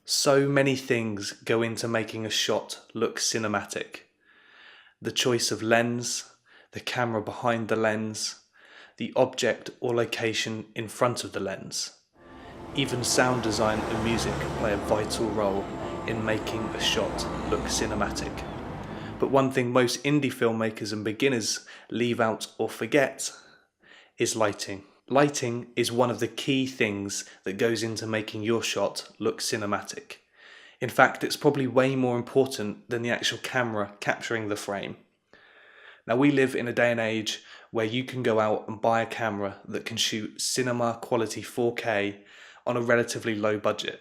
So many things go into making a shot look cinematic. The choice of lens, the camera behind the lens, the object or location in front of the lens. Even sound design and music play a vital role in making a shot look cinematic. But one thing most indie filmmakers and beginners leave out or forget is lighting. Lighting is one of the key things that goes into making your shot look cinematic. In fact, it's probably way more important than the actual camera capturing the frame. Now, we live in a day and age where you can go out and buy a camera that can shoot cinema quality 4K on a relatively low budget.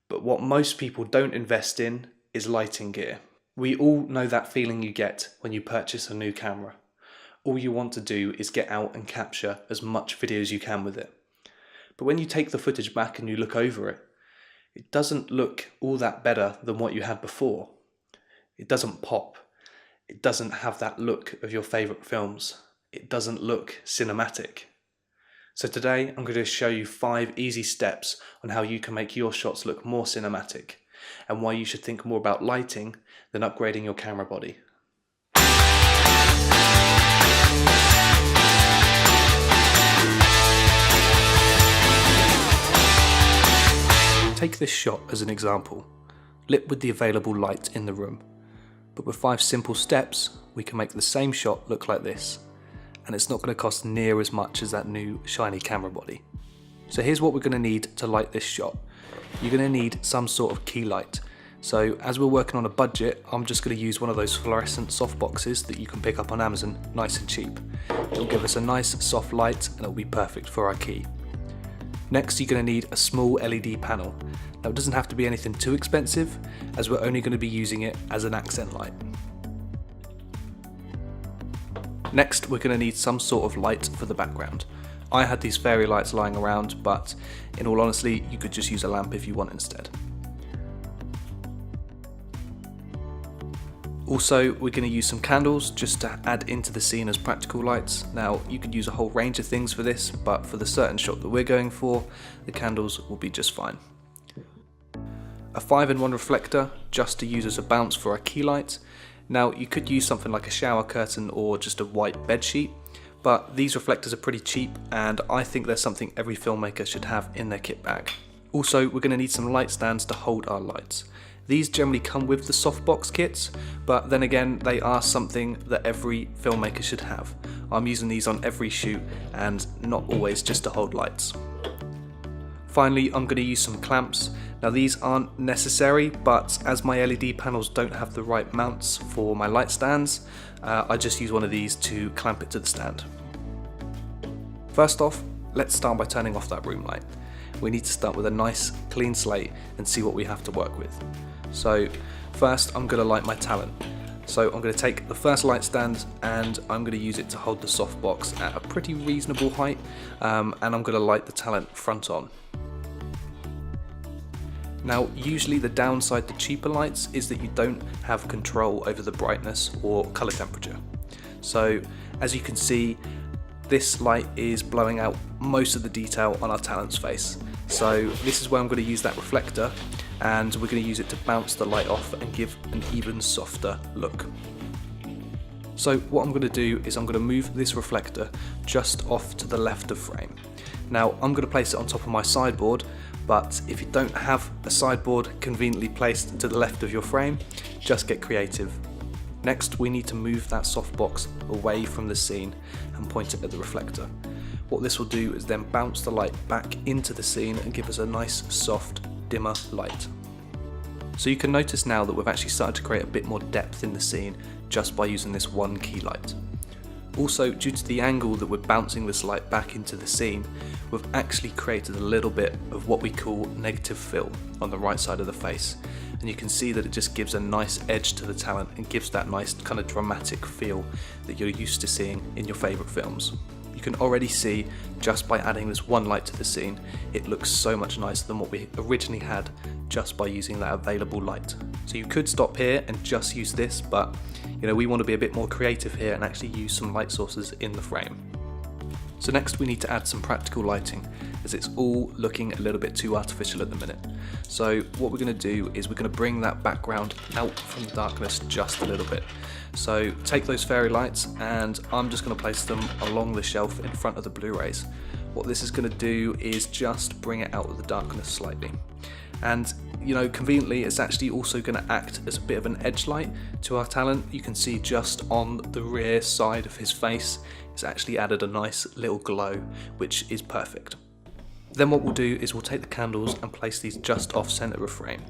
But what most people don't invest in is lighting gear. We all know that feeling you get when you purchase a new camera. All you want to do is get out and capture as much video as you can with it. But when you take the footage back and you look over it, it doesn't look all that better than what you had before. It doesn't pop. It doesn't have that look of your favourite films. It doesn't look cinematic. So today I'm going to show you 5 easy steps on how you can make your shots look more cinematic and why you should think more about lighting than upgrading your camera body. Take this shot as an example, lit with the available light in the room. But with 5 simple steps, we can make the same shot look like this. And it's not going to cost near as much as that new shiny camera body. So here's what we're going to need to light this shot. You're going to need some sort of key light. So as we're working on a budget, I'm just going to use one of those fluorescent soft boxes that you can pick up on Amazon, nice and cheap. It'll give us a nice soft light and it'll be perfect for our key. Next, you're going to need a small LED panel. Now, it doesn't have to be anything too expensive, as we're only going to be using it as an accent light. Next, we're going to need some sort of light for the background. I had these fairy lights lying around, but in all honesty, you could just use a lamp if you want instead. Also, we're going to use some candles just to add into the scene as practical lights. Now, you could use a whole range of things for this, but for the certain shot that we're going for, the candles will be just fine. A 5-in-1 reflector, just to use as a bounce for our key light. Now, you could use something like a shower curtain or just a white bed sheet, but these reflectors are pretty cheap, and I think they're something every filmmaker should have in their kit bag. Also, we're going to need some light stands to hold our lights. These generally come with the softbox kits, but then again, they are something that every filmmaker should have. I'm using these on every shoot and not always just to hold lights. Finally, I'm going to use some clamps. Now, these aren't necessary, but as my LED panels don't have the right mounts for my light stands, I just use one of these to clamp it to the stand. First off, let's start by turning off that room light. We need to start with a nice clean slate and see what we have to work with. So first, I'm going to light my talent. So I'm going to take the first light stand and I'm going to use it to hold the softbox at a pretty reasonable height, and I'm going to light the talent front on. Now, usually the downside to cheaper lights is that you don't have control over the brightness or color temperature. So as you can see, this light is blowing out most of the detail on our talent's face. So this is where I'm going to use that reflector, and we're going to use it to bounce the light off and give an even softer look. So what I'm going to do is I'm going to move this reflector just off to the left of frame. Now, I'm going to place it on top of my sideboard, but if you don't have a sideboard conveniently placed to the left of your frame, just get creative. Next, we need to move that softbox away from the scene and point it at the reflector. What this will do is then bounce the light back into the scene and give us a nice, soft, dimmer light. So you can notice now that we've actually started to create a bit more depth in the scene just by using this one key light. Also, due to the angle that we're bouncing this light back into the scene, we've actually created a little bit of what we call negative fill on the right side of the face. And you can see that it just gives a nice edge to the talent and gives that nice kind of dramatic feel that you're used to seeing in your favourite films. You can already see, just by adding this one light to the scene, it looks so much nicer than what we originally had just by using that available light. So you could stop here and just use this, but we want to be a bit more creative here and actually use some light sources in the frame. So next we need to add some practical lighting, as it's all looking a little bit too artificial at the minute. So what we're going to do is we're going to bring that background out from the darkness just a little bit. So take those fairy lights and I'm just going to place them along the shelf in front of the Blu-rays. What this is going to do is just bring it out of the darkness slightly. And you know, conveniently it's actually also going to act as a bit of an edge light to our talent. You can see just on the rear side of his face it's actually added a nice little glow, which is perfect. Then what we'll do is we'll take the candles and place these just off centre of frame.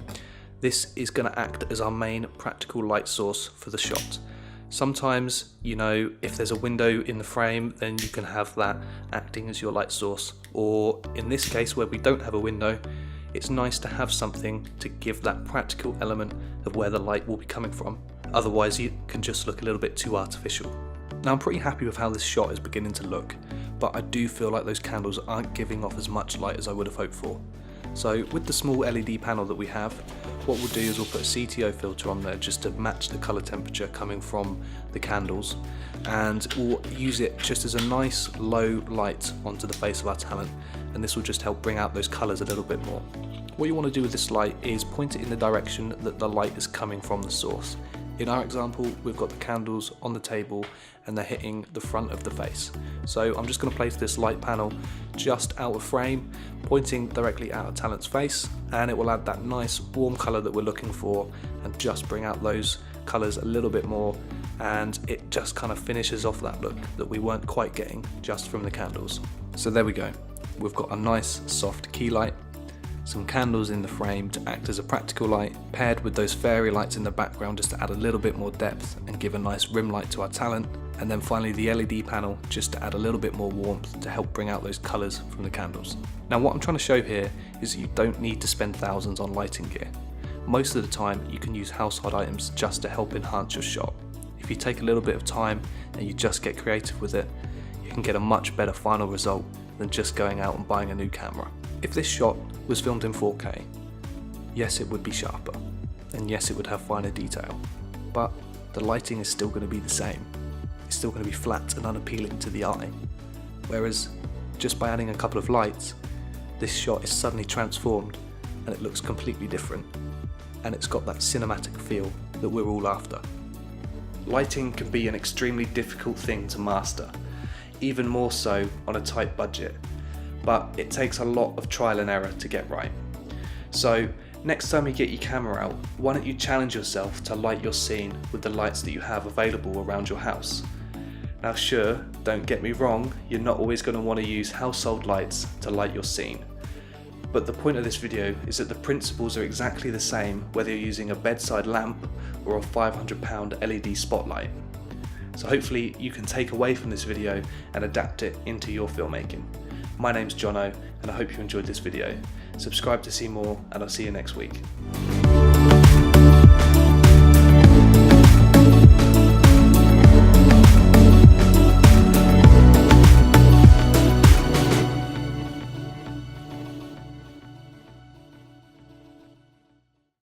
This is going to act as our main practical light source for the shot. Sometimes, you know, if there's a window in the frame, then you can have that acting as your light source, or in this case where we don't have a window, it's nice to have something to give that practical element of where the light will be coming from. Otherwise it can just look a little bit too artificial. Now I'm pretty happy with how this shot is beginning to look, but I do feel like those candles aren't giving off as much light as I would have hoped for. So with the small LED panel that we have, what we'll do is we'll put a CTO filter on there just to match the colour temperature coming from the candles, and we'll use it just as a nice low light onto the face of our talent, and this will just help bring out those colours a little bit more. What you want to do with this light is point it in the direction that the light is coming from the source. In our example, we've got the candles on the table and they're hitting the front of the face. So I'm just going to place this light panel just out of frame, pointing directly at our talent's face, and it will add that nice warm colour that we're looking for and just bring out those colours a little bit more, and it just kind of finishes off that look that we weren't quite getting just from the candles. So there we go. We've got a nice soft key light, some candles in the frame to act as a practical light, paired with those fairy lights in the background just to add a little bit more depth and give a nice rim light to our talent, and then finally the LED panel just to add a little bit more warmth to help bring out those colours from the candles. Now what I'm trying to show here is that you don't need to spend thousands on lighting gear. Most of the time you can use household items just to help enhance your shot. If you take a little bit of time and you just get creative with it, you can get a much better final result than just going out and buying a new camera. If this shot was filmed in 4K, yes it would be sharper, and yes it would have finer detail, but the lighting is still going to be the same. It's still going to be flat and unappealing to the eye, whereas just by adding a couple of lights, this shot is suddenly transformed and it looks completely different, and it's got that cinematic feel that we're all after. Lighting can be an extremely difficult thing to master, even more so on a tight budget, but it takes a lot of trial and error to get right. So next time you get your camera out, why don't you challenge yourself to light your scene with the lights that you have available around your house. Now sure, don't get me wrong, you're not always going to want to use household lights to light your scene, but the point of this video is that the principles are exactly the same whether you're using a bedside lamp or a £500 LED spotlight. So hopefully you can take away from this video and adapt it into your filmmaking. My name's Jono and I hope you enjoyed this video. Subscribe to see more and I'll see you next week.